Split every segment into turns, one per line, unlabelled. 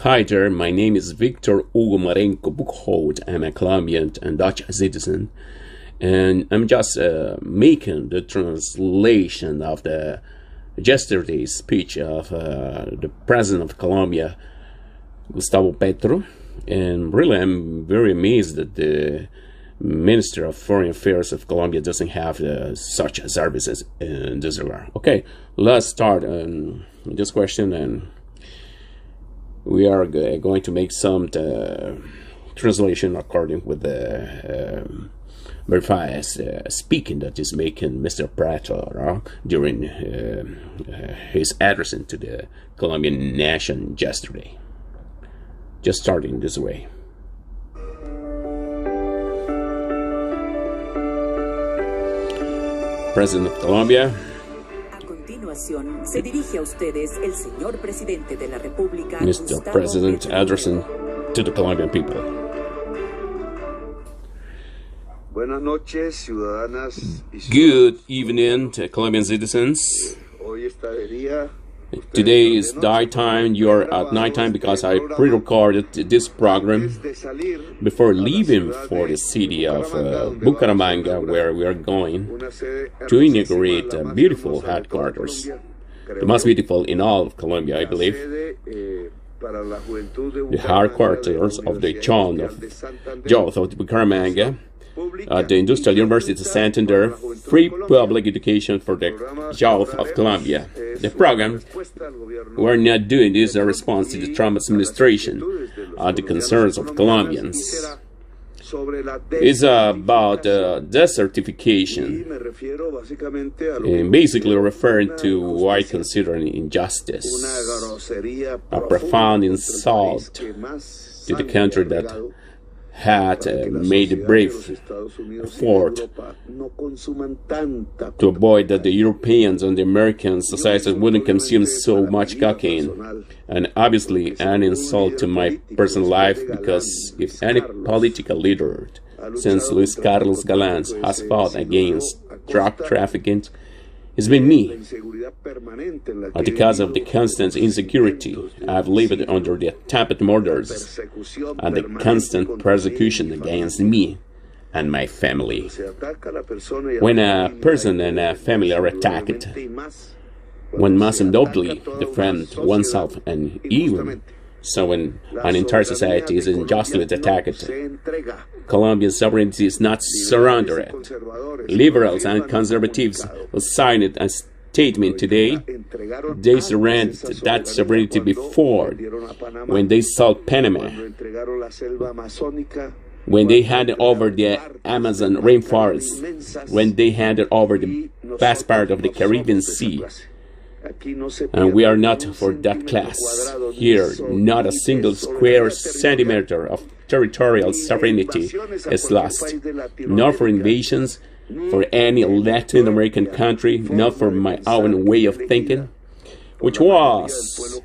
Hi there, my name is Victor Hugo Marenco Buchholz. I'm a Colombian and Dutch citizen, and I'm just making the translation of the yesterday's speech of the President of Colombia, Gustavo Petro. And really, I'm very amazed that the Minister of Foreign Affairs of Colombia doesn't have such services in this regard. Okay, let's start on this question, and we are going to make some translation according with the verified speaking that is making Mr. Petro during his address to the Colombian nation yesterday. Just starting this way. President of Colombia.
Se dirige a ustedes el señor presidente de la República,
Mr. President, addressing to the Colombian people.
Buenas noches, ciudadanas y
Good evening to Colombian citizens.
Hoy está de día.
Today is nighttime. You're at nighttime because I pre-recorded this program before leaving for the city of Bucaramanga, where we are going to inaugurate a beautiful headquarters, the most beautiful in all of Colombia, I believe. The headquarters of the Town of Youth of Bucaramanga, at the Industrial University of Santander, free public education for the youth of Colombia. The program, we're not doing this in response to the Trump administration, the concerns of Colombians. It's about decertification, and basically referring to what I consider an injustice, a profound insult to the country that had made a brave effort to avoid that the Europeans and the American societies wouldn't consume so much cocaine. And obviously an insult to my personal life, because if any political leader since Luis Carlos Galán has fought against drug trafficking, it's been me. Because of the constant insecurity I've lived under the attempted murders and the constant persecution against me and my family. When a person and a family are attacked, one must undoubtedly defend oneself, and even so when an entire society is unjustly attacked, Colombian sovereignty is not surrendered. Liberals and conservatives will sign it as statement today. They surrendered that sovereignty before, when they sold Panama, when they handed over the Amazon rainforest, when they handed over the vast part of the Caribbean Sea. And we are not for that class. Here, not a single square centimeter of territorial sovereignty is lost, nor for invasions, for any Latin American country, not for my own way of thinking, which was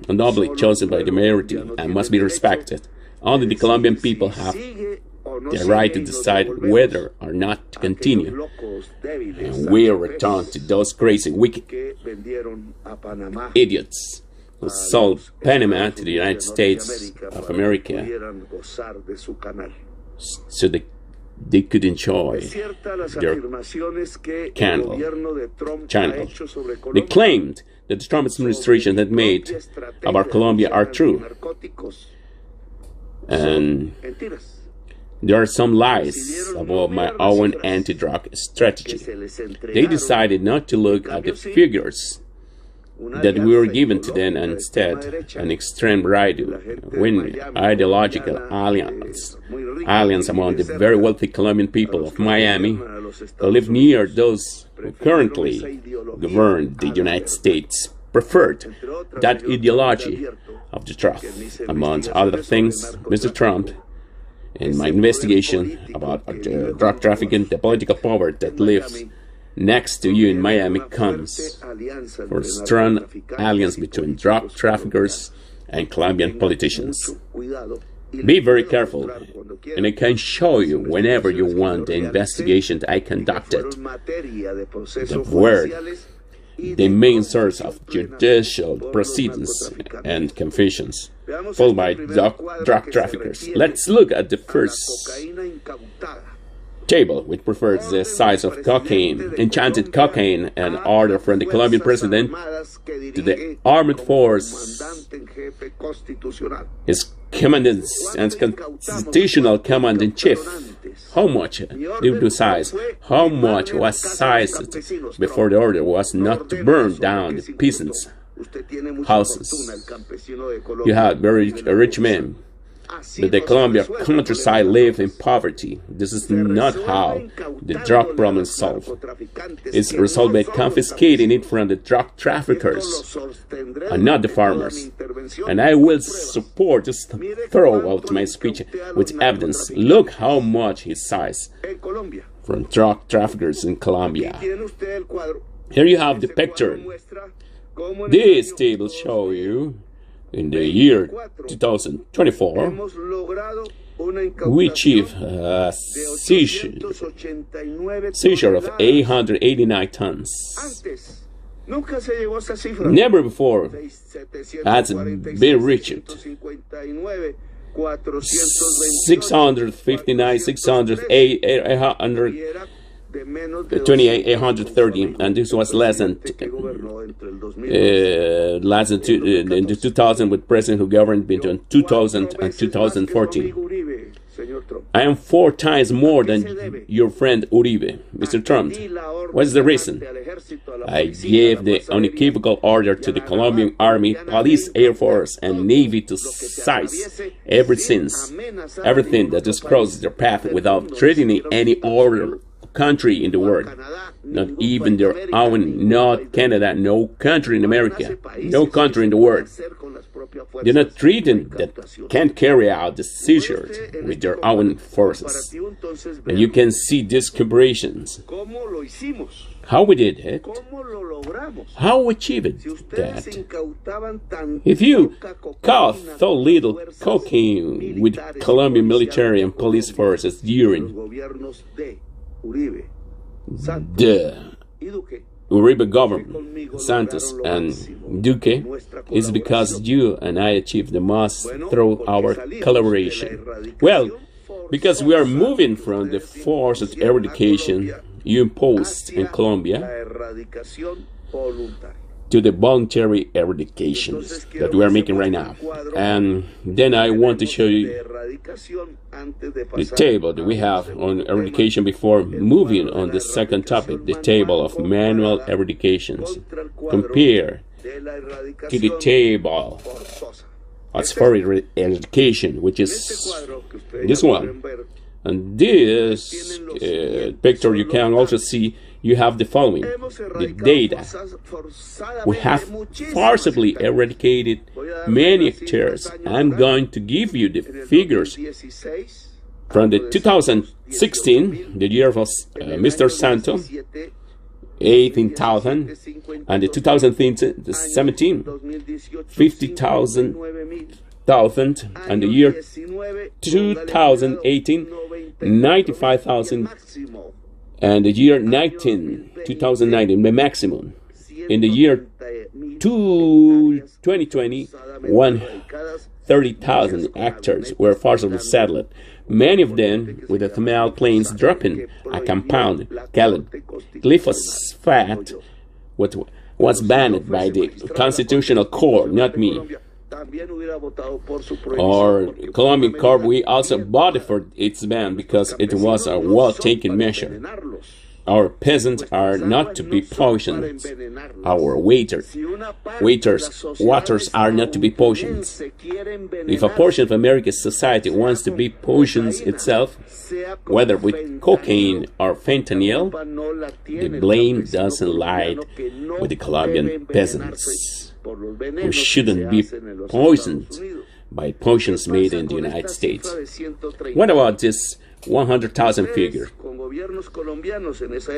nobly chosen by the majority and must be respected. Only the Colombian people have the right to decide whether or not to continue. And we return to those crazy, wicked idiots who sold Panama to the United States of America so they could enjoy their channel. They claimed that the Trump administration had made about Colombia are true. And there are some lies about my own anti-drug strategy. They decided not to look at the figures that we were given to them, and instead an extreme right-wing ideological alliance among the very wealthy Colombian people of Miami who live near those who currently govern the United States preferred that ideology of the truth. Among other things, Mr. Trump, in my investigation about drug trafficking, the political power that lives next to you in Miami comes for a strong alliance between drug traffickers and Colombian politicians. Be very careful, and I can show you whenever you want the investigation that I conducted. The word the main source of judicial proceedings and confessions, followed by drug traffickers. Let's look at the first table, which refers the size of cocaine, enchanted cocaine, and order from the Colombian president to the armed force, his commandant and constitutional command-in-chief. How much due to size? How much was sized before the order was not to burn down the peasants' houses? You had very rich men, but the Colombian countryside lived in poverty. This is not how the drug problem is solved. It's resolved by confiscating it from the drug traffickers and not the farmers. And I will support this throughout my speech with evidence. Look how much he sized from drug traffickers in Colombia. Here you have the picture. This table shows you in the year 2024, we achieved a seizure of 889 tons. Never before has been reached. 659, 608, 828, 830, and this was less than in the 2000 with president who governed between 2000 and 2014. I am 4 times more than your friend Uribe, Mr. Trump. What's the reason? I gave the unequivocal order to the Colombian Army, Police, Air Force, and Navy to seize everything that just crosses their path without threatening any other country in the world, not even their own, not Canada, no country in America, no country in the world. They're not treating that can't carry out the seizure with their own forces. And you can see these comparisons. How we did it, how we achieved that. If you caught so little cocaine with Colombian military and police forces during the Uribe government, Santos and Duque, is because you and I achieved the most through our collaboration. Well, because we are moving from the forced eradication you imposed in Colombia to the voluntary eradication that we are making right now. And then I want to show you the table that we have on eradication before moving on the second topic, the table of manual eradications. Compare to the table as for eradication, which is this one. And this picture you can also see you have the following, the data. We have forcibly eradicated many hectares. I'm going to give you the figures from the 2016, the year of Mr. Santos, 18,000, and the 2017, 50,000, and the year 2018, 95,000, and the year 2019, the maximum. In the year 2020, 130,000 hectares were forcibly settled. Many of them with the thermal planes dropping a compound called glyphosate, which was banned by the Constitutional Court, not me. Or Colombian Corp, we also voted for its ban because it was a well-taken measure. Our peasants are not to be poisoned. Our waters are not to be poisoned. If a portion of America's society wants to be poisoned itself, whether with cocaine or fentanyl, the blame doesn't lie with the Colombian peasants, who shouldn't be poisoned by potions made in the United States. What about this 100,000 figure?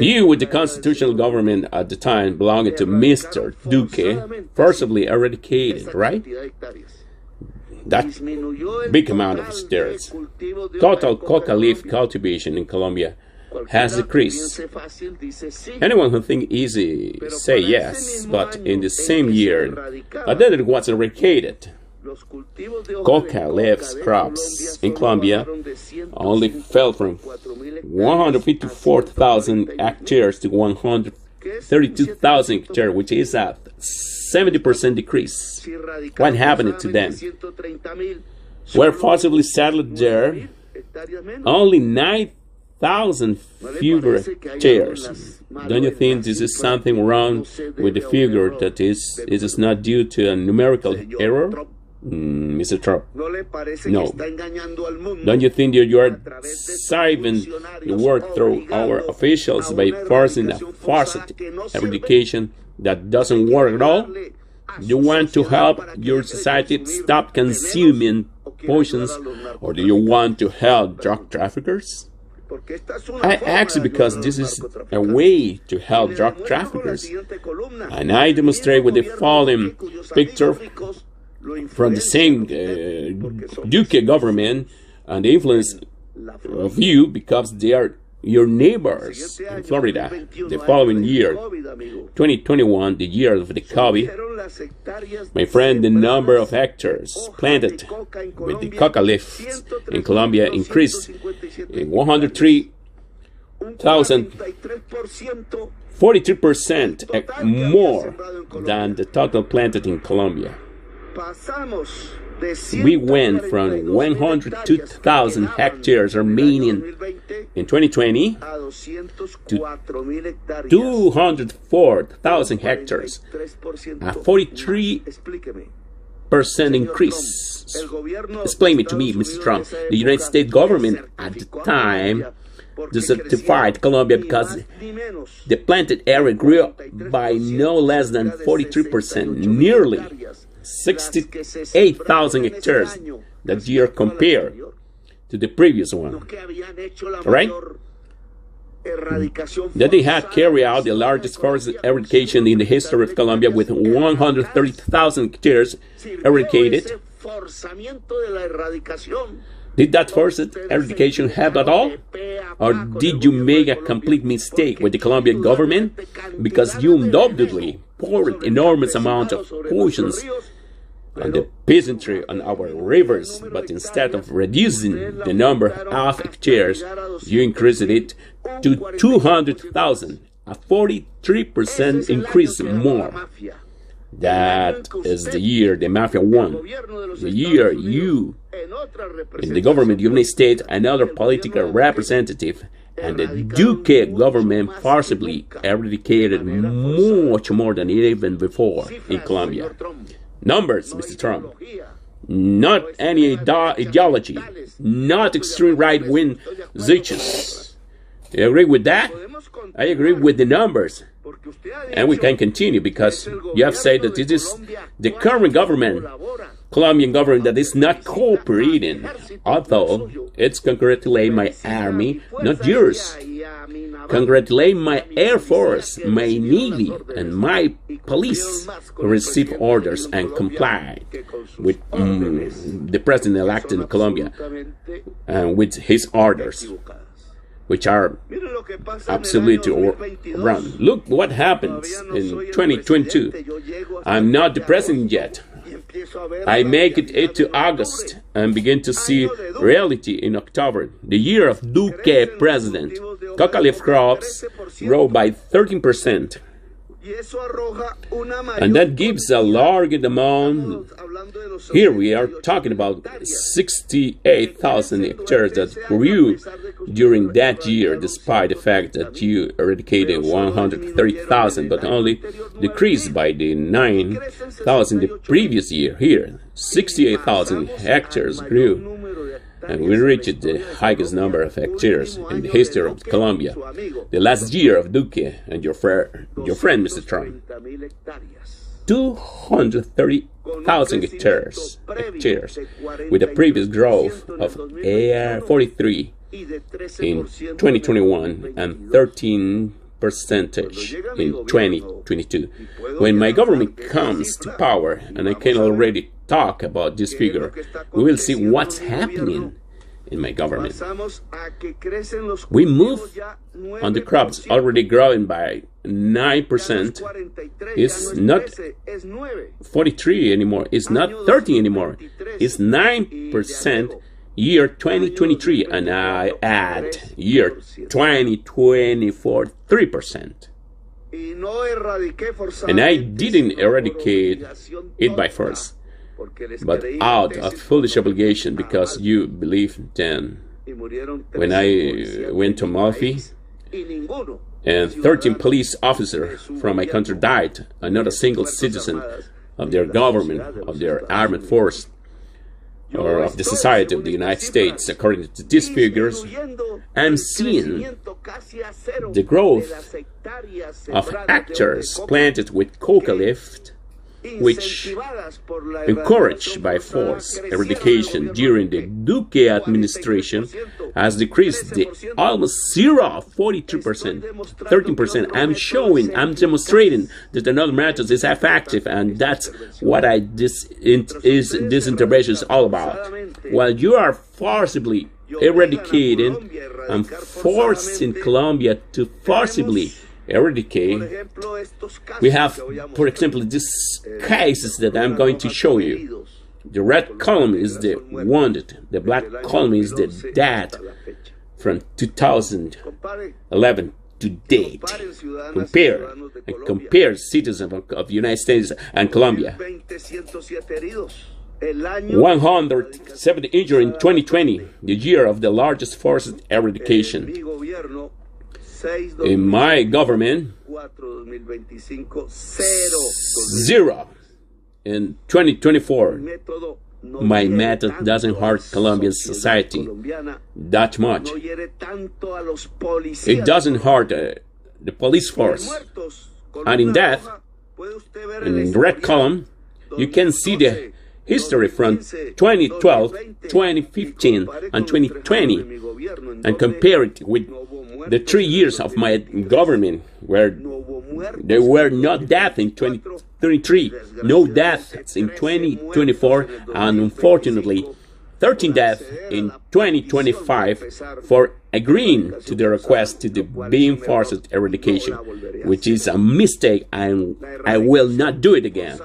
You, with the constitutional government at the time belonging to Mr. Duque, forcibly eradicated, right? That big amount of hectares. Total coca leaf cultivation in Colombia has decreased. Anyone who thinks easy say yes, but in the same year that it was eradicated, coca leaves crops in Colombia only fell from 154,000 hectares to 132,000 hectares, which is a 70% decrease. What happened to them? Were forcibly settled there, only 9,000 fewer hectares. Don't you think this is something wrong with the figure, that is not due to a numerical error? Mr. Trump, no. Don't you think that you are deceiving the world through our officials by forcing a forced eradication that doesn't work at all? You want to help your society stop consuming poisons, or do you want to help drug traffickers? I ask you because this is a way to help drug traffickers, and I demonstrate with the following picture from the same Duque government and the influence of you, because they are your neighbors in Florida. The following year, 2021, the year of the COVID, my friend, the number of hectares planted with the coca leaves in Colombia increased 103,000, 43% more than the total planted in Colombia. We went from 102,000 hectares remaining in 2020 to 204,000 hectares, a 43% increase. Explain it to me, Mr. Trump. The United States government at the time desertified Colombia because the planted area grew by no less than 43%, nearly 68,000 hectares that year compared to the previous one. Right? That they had carried out the largest forest eradication in the history of Colombia, with 130,000 hectares eradicated. Did that forced eradication help at all? Or did you make a complete mistake with the Colombian government? Because you undoubtedly poured enormous amounts of poisons on the peasantry on our rivers, but instead of reducing the number of hectares, you increased it to 200,000, a 43% increase more. That is the year the mafia won. The year you, in the government of the United States, another political representative, and the Duque government forcibly eradicated much more than even before in Colombia. Numbers, Mr. Trump. Not any ideology, not extreme right-wing zitches. You agree with that? I agree with the numbers. And we can continue, because you have said that this is the current government, Colombian government, that is not cooperating, although it's congratulating my army, not yours. Congratulate my Air Force, my Navy, and my police who received orders and complied with the president-elect in Colombia and with his orders, which are absolutely wrong. Look what happens in 2022. I'm not the president yet. I make it to August and begin to see reality in October. The year of Duque president, coca leaf crops grow by 13%. And that gives a large amount. Here we are talking about 68,000 hectares that grew during that year, despite the fact that you eradicated 130,000, but only decreased by the 9,000 the previous year. Here, 68,000 hectares grew, and we reached the highest number of hectares in the history of Colombia. The last year of Duque and your friend, Mr. Trump. 230,000 hectares, with a previous growth of 43 in 2021 and 13% in 2022. When my government comes to power, and I can already talk about this figure, we will see what's happening in my government. We move on the crops already growing by 9%. It's not 43 anymore. It's not 30 anymore. It's 9% year 2023, and I add year 2024 3%. And I didn't eradicate it by force, but out of foolish obligation, because you believe then. When I went to Malfi, and 13 police officers from my country died, and not a single citizen of their government, of their armed force, or of the society of the United States. According to these figures, I'm seeing the growth of hectares planted with coca leaf, which, encouraged by force eradication during the Duque administration, has decreased the almost 42%, 13%. I'm demonstrating that another method is effective, and that's what this intervention is all about. While you are forcibly eradicating and forcing Colombia to forcibly eradicate, we have, for example, these cases that I'm going to show you. The red column is the wounded, the black column is the dead from 2011 to date. Compare citizens of the United States and Colombia. 170 injured in 2020, the year of the largest forced eradication. In my government, 0 in 2024. My method doesn't hurt Colombian society that much. It doesn't hurt the police force. And in death, in the red column, you can see the history from 2012, 2015, and 2020, and compare it with the 3 years of my government, where there were no deaths in 2033, no deaths in 2024, and unfortunately 13 deaths in 2025 for agreeing to the request to the being forced eradication, which is a mistake, and I will not do it again.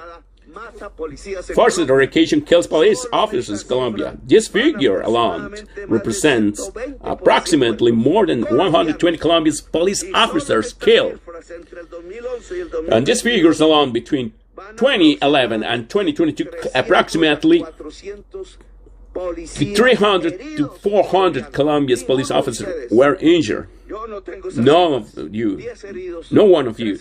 Forced eradication kills police officers in Colombia. This figure alone represents approximately more than 120 Colombian police officers killed. And these figures alone between 2011 and 2022, approximately 300 to 400 Colombian police officers were injured. None of you, no one of you.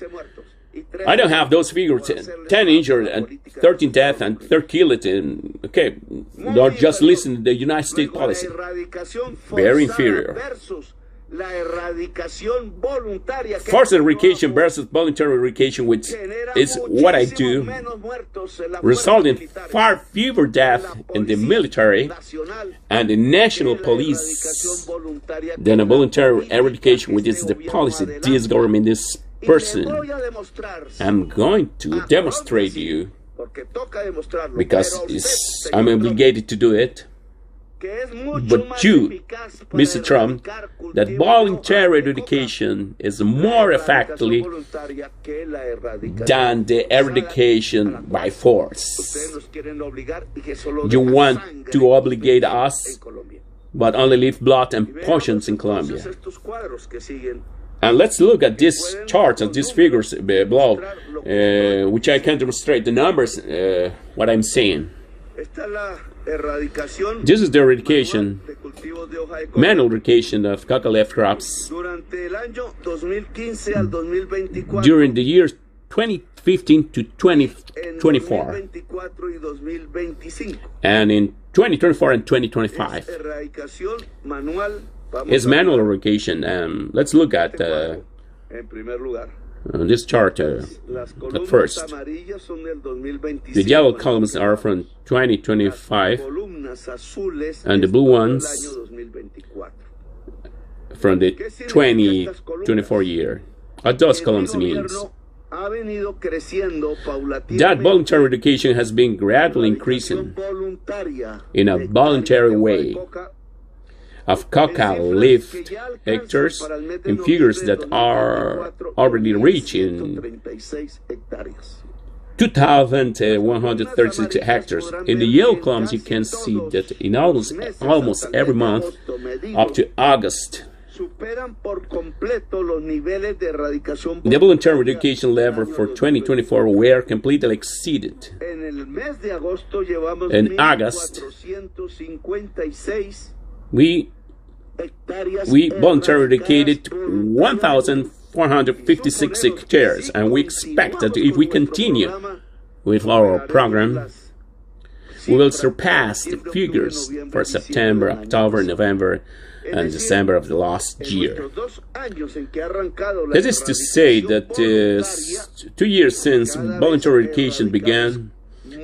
I don't have those figures, 10 injured and 13 deaths and 3 killed. Okay, don't just listen to the United States policy. Very inferior. Forced eradication versus voluntary eradication, which is what I do, result in far fewer deaths in the military and the national police than a voluntary eradication, which is the policy this government is pursuing. I'm going to demonstrate you, because I'm obligated to do it. But you, Mr. Trump, that voluntary eradication is more effective than the eradication by force. You want to obligate us, but only leave blood and poisons in Colombia. And let's look at this chart and these figures below, which I can demonstrate the numbers, what I'm saying. This is the eradication, manual eradication of coca leaf crops during the years 2015 to 2024, and in 2024 and 2025. It's manual eradication. Let's look at this chart at first. The yellow columns are from 2025, and the blue ones from the 2024 year. What those columns means? That voluntary eradication has been gradually increasing in a voluntary way. of coca leaf hectares in figures that are already reaching 2,136 hectares. In the yellow columns, you can see that in almost every month up to August, the voluntary eradication level for 2024 were completely exceeded. In August, we voluntarily eradicated 1,456 hectares, and we expect that if we continue with our program, we will surpass the figures for September, October, November, and December of the last year. That is to say that 2 years since voluntary eradication began,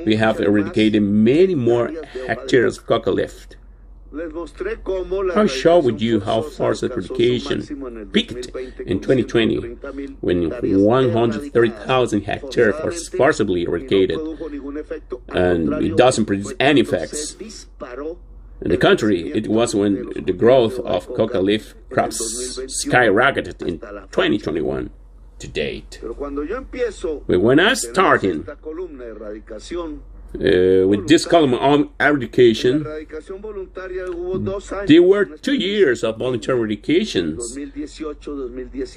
we have eradicated many more hectares of coca leaf. I showed you how far the eradication peaked in 2020, when 130,000 hectares were forcibly eradicated, and it doesn't produce any effects. On the contrary, it was when the growth of coca leaf crops skyrocketed in 2021 to date. But when I started with this column on eradication, there were 2 years of voluntary eradications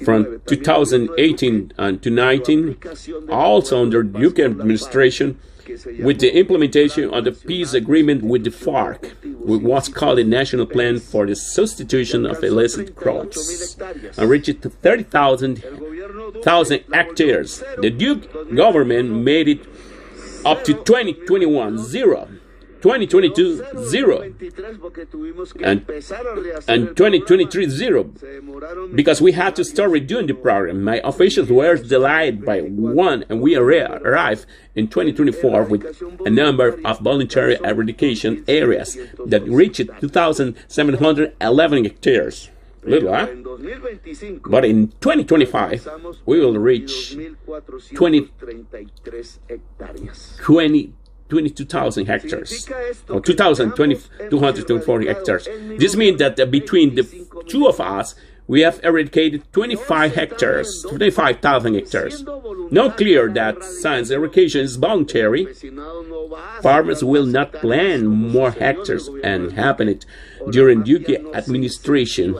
from 2018 and 2019, also under the UK administration, with the implementation of the peace agreement with the FARC, with what's called a national plan for the substitution of illicit crops, and reached to 30,000 hectares. The Duke government made it up to 2021, 0. 2022, 0. And 2023, 0. Because we had to start redoing the program. My officials were delayed by 1, and we arrived in 2024 with a number of voluntary eradication areas that reached 2,711 hectares. Little, huh? But in 2025, we will reach 22,000 hectares, or 2,240 hectares. This means that between the two of us, we have eradicated 25,000 hectares. Now clear that since eradication is voluntary, farmers will not plant more hectares and happen it during Duque administration,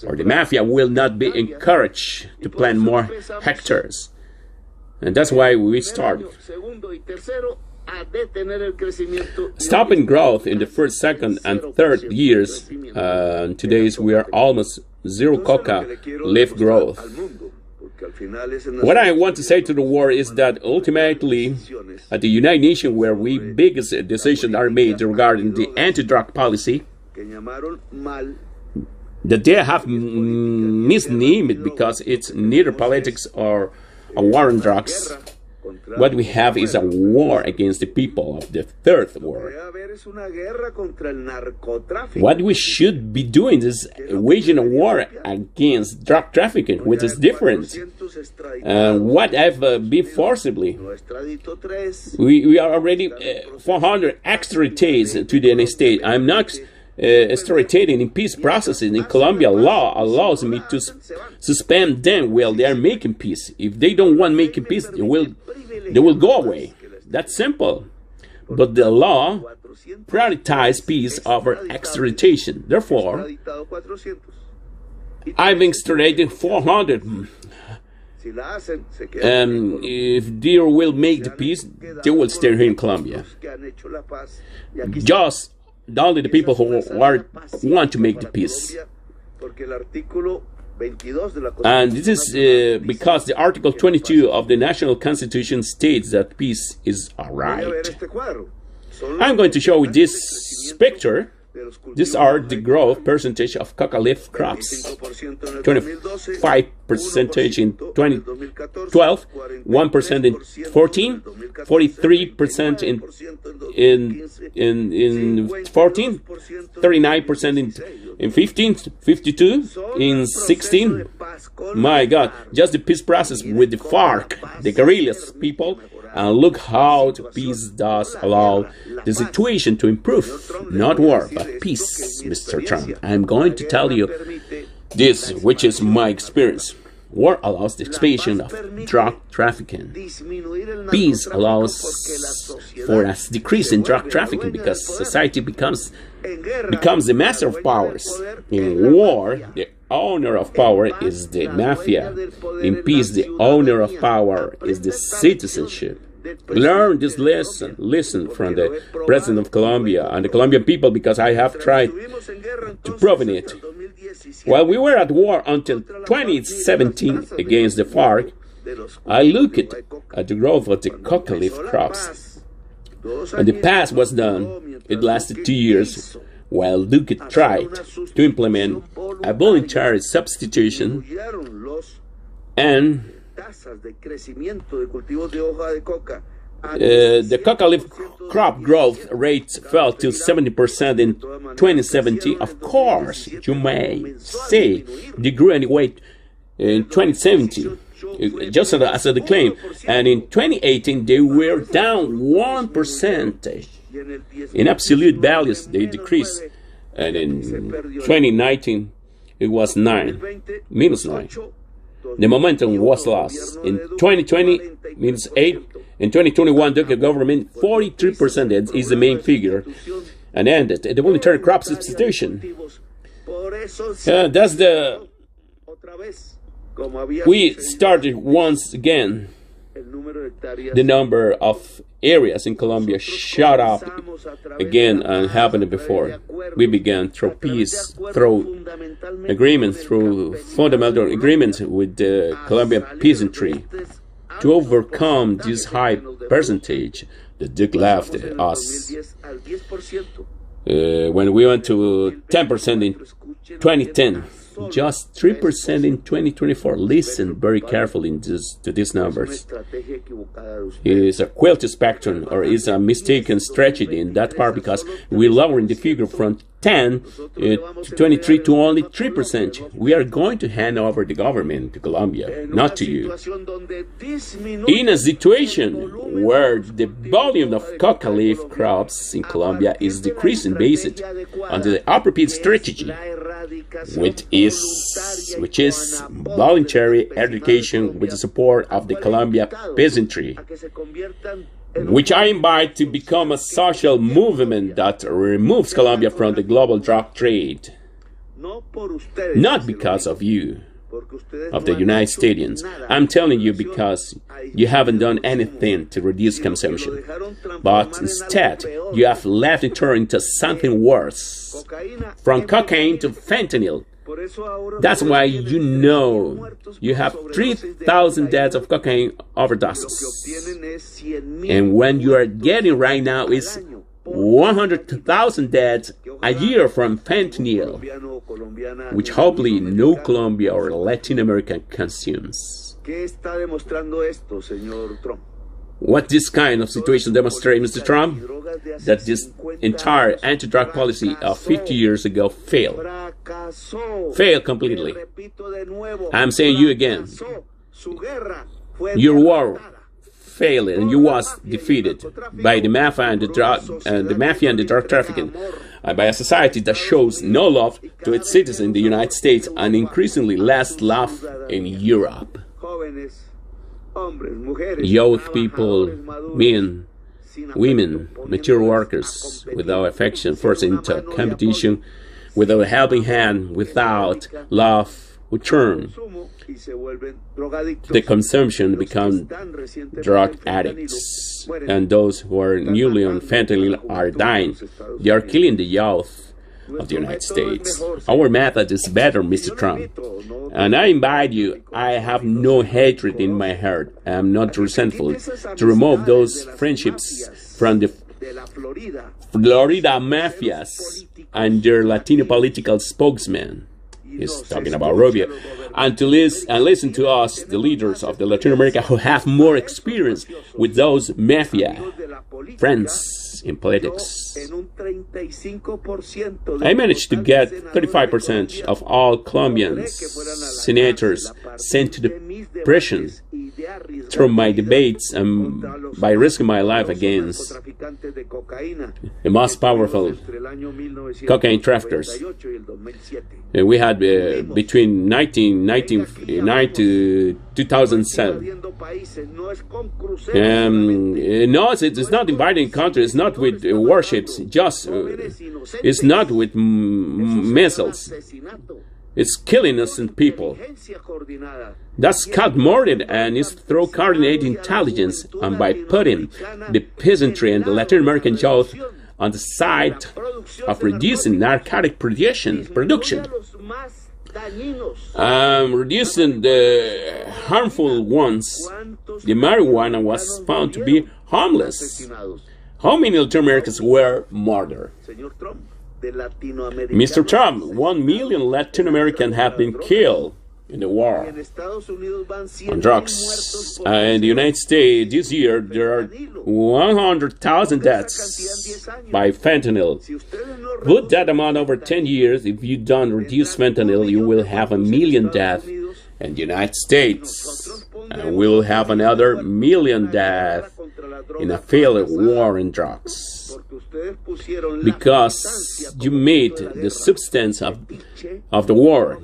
or the mafia will not be encouraged to plant more hectares. And that's why we started. Stopping growth in the first, second, and third years. Today we are almost zero coca leaf growth. What I want to say to the world is that ultimately, at the United Nations, where we biggest decisions are made regarding the anti-drug policy, that they have misnamed it because it's neither politics or a war on drugs. What we have is a war against the people of the third world. What we should be doing is waging a war against drug trafficking, which is different. What have been forcibly? We are already 400 extradited to the United States. I'm not extraditing in peace processes. In Colombia, law allows me to suspend them while they are making peace. If they don't want making peace, they will go away. That's simple. But the law prioritizes peace over extradition. Therefore, I've extradited 400. If they will make the peace, they will stay here in Colombia. Just only the people who want to make the peace. And this is because the Article 22 of the National Constitution states that peace is a right. I'm going to show you this picture. These are the growth percentage of coca leaf crops. 25% in 2012, 1% in 14, 43% in 14, 39% in 15, 52 in 16. My God, just the peace process with the FARC, the guerrillas people, And look how the peace does allow the situation to improve. Not war, but peace, Mr. Trump. I'm going to tell you this, which is my experience. War allows the expansion of drug trafficking. Peace allows for a decrease in drug trafficking because society becomes the master of powers. In war, the owner of power is the mafia. In peace, the owner of power is the citizenship. Learn this lesson. Listen from the President of Colombia and the Colombian people, because I have tried to prove it. While we were at war until 2017 against the FARC, I looked at the growth of the coca leaf crops. When the past was done, it lasted 2 years, while Duque tried to implement a voluntary substitution, and the coca leaf crop growth rates fell to 70% in 2017. Of course, you may say they grew anyway in 2017, just as a decline, and in 2018 they were down 1%. In absolute values, they decreased, and in 2019 it was minus 9. The momentum was lost. In 2020, minus 8. In 2021, the government 43% is the main figure, and ended the voluntary crop substitution. We started once again. The number of areas in Colombia shot up again and happened before. We began through peace, through agreement, through fundamental agreements with the Colombian peasantry. To overcome this high percentage, the Duke left us. When we went to 10% in 2010, just 3% in 2024. Listen very carefully to these numbers. Is a quality spectrum or is a mistaken strategy in that part, because we're lowering the figure from 10 to 23 to only 3%. We are going to hand over the government to Colombia, not to you. In a situation where the volume of coca leaf crops in Colombia is decreasing based on the appropriate strategy, which is voluntary eradication with the support of the Colombian peasantry, which I invite to become a social movement that removes Colombia from the global drug trade. Not because of you, of the United States. I'm telling you because you haven't done anything to reduce consumption, but instead you have left it turn into something worse, from cocaine to fentanyl. That's why you have 3,000 deaths of cocaine overdoses, and when you are getting right now is 100,000 deaths a year from fentanyl, which hopefully no Colombia or Latin American consumes. What this kind of situation demonstrates, Mr. Trump? That this entire anti-drug policy of 50 years ago failed. Failed completely. I'm saying you again. Your war failed, and you was defeated by the mafia and the drug trafficking, by a society that shows no love to its citizens in the United States and increasingly less love in Europe. Youth people, men, women, mature workers, without affection, forced into competition, without a helping hand, without love, who turn the consumption become drug addicts, and those who are newly on fentanyl are dying. They are killing the youth of the United States. Our method is better, Mr. Trump. And I invite you, I have no hatred in my heart. I am not resentful, to remove those friendships from the Florida mafias and their Latino political spokesman. He's talking about Rubio. And to listen to us, the leaders of the Latin America who have more experience with those mafia friends. politics. In politics, I managed to get 35% of all Colombian senators sent to the prison through my debates and by risking my life against the most powerful cocaine traffickers. We had between 1999 to 2007. No, it's not dividing countries. It's not with warships. Just it's not with missiles. It's killing innocent people. That's called murder, and it's through coordinated intelligence and by putting the peasantry and the Latin American youth on the side of reducing narcotic production. Reducing the harmful ones. The marijuana was found to be harmless. How many Latin Americans were murdered? Mr. Trump, 1 million Latin Americans have been killed in the war on drugs. In the United States, this year, there are 100,000 deaths by fentanyl. Put that amount over 10 years. If you don't reduce fentanyl, you will have 1 million deaths in the United States. And we will have another 1 million deaths in a failed war on drugs. Because you made the substance of the war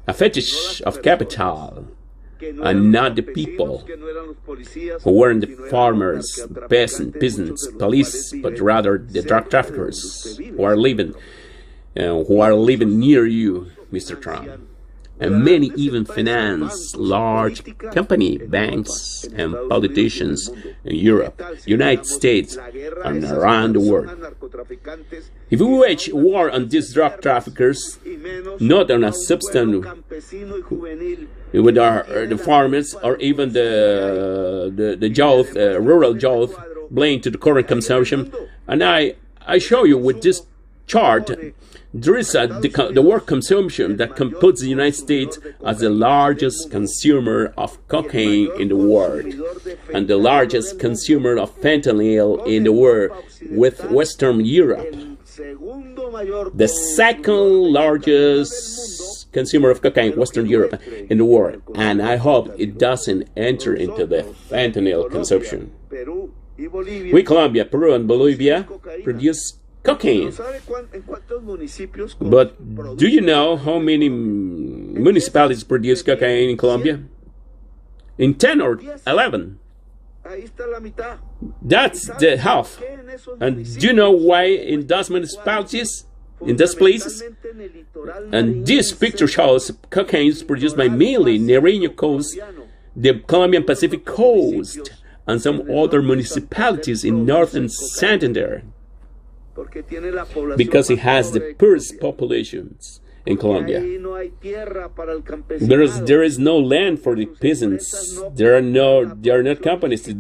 a fetish of capital, and not the people who weren't the farmers, peasants, police, but rather the drug traffickers who are living near you, Mr. Trump. And many even finance large company, banks, and politicians in Europe, United States, and around the world. If we wage war on these drug traffickers, not on a substance with the farmers or even the youth, rural youth, blame to the current consumption, and I show you with this chart. There is the world consumption that puts the United States as the largest consumer of cocaine in the world and the largest consumer of fentanyl in the world, with Western Europe the second largest consumer of cocaine, Western Europe, in the world. And I hope it doesn't enter into the fentanyl consumption. We, Colombia, Peru, and Bolivia produce cocaine. But do you know how many municipalities produce cocaine in Colombia? In 10 or 11. That's the half. And do you know why in those municipalities, in those places? And this picture shows cocaine is produced by mainly Nariño coast, the Colombian Pacific coast, and some other municipalities in northern Santander. Because it has the poorest populations in Colombia. There is no land for the peasants. There are not companies to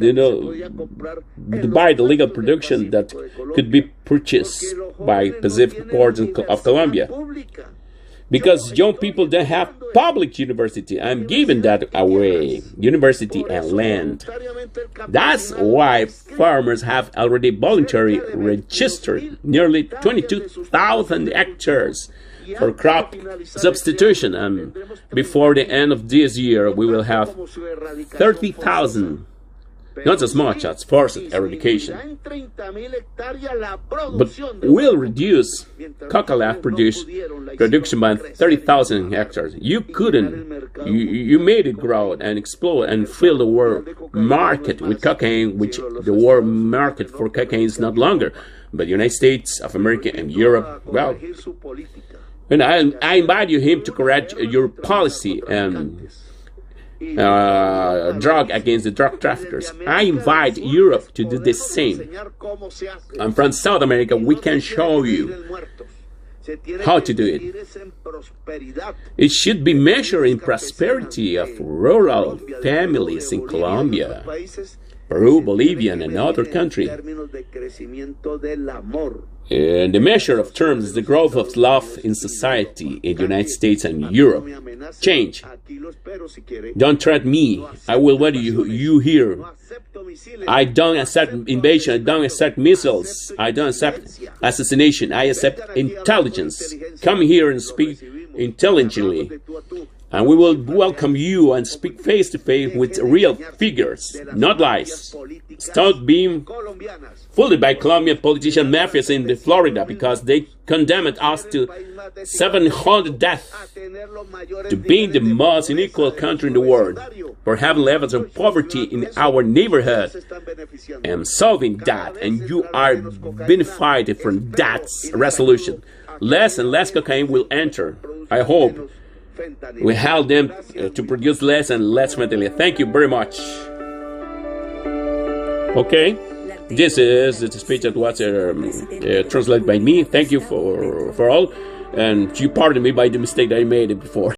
buy the legal production that could be purchased by Pacific ports of Colombia. Because young people don't have public university. I'm giving that away. University and land. That's why farmers have already voluntarily registered nearly 22,000 hectares for crop substitution. And before the end of this year, we will have 30,000. Not as much as forced eradication. But we'll reduce coca production by 30,000 hectares. You couldn't. You made it grow and explode and fill the world market with cocaine, which the world market for cocaine is not longer. But the United States of America and Europe, well. And I invite him to correct your policy and drug against the drug traffickers. I invite Europe to do the same. And from South America, we can show you how to do it. It should be measured in prosperity of rural families in Colombia Peru, Bolivia, and another country. And the measure of terms is the growth of love in society in the United States and Europe. Change. Don't threaten me. I will wait you here. I don't accept invasion. I don't accept missiles. I don't accept assassination. I accept intelligence. Come here and speak intelligently. And we will welcome you and speak face to face with real figures, not lies. Stop being fooled by Colombian politician mafias in Florida because they condemned us to 700 deaths, to being the most unequal country in the world, for having levels of poverty in our neighborhood. And solving that, and you are benefited from that resolution. Less and less cocaine will enter, I hope. We help them to produce less and less fentanyl. Thank you very much. Okay, this is the speech that was translated by me. Thank you for all, and you pardon me by the mistake that I made before.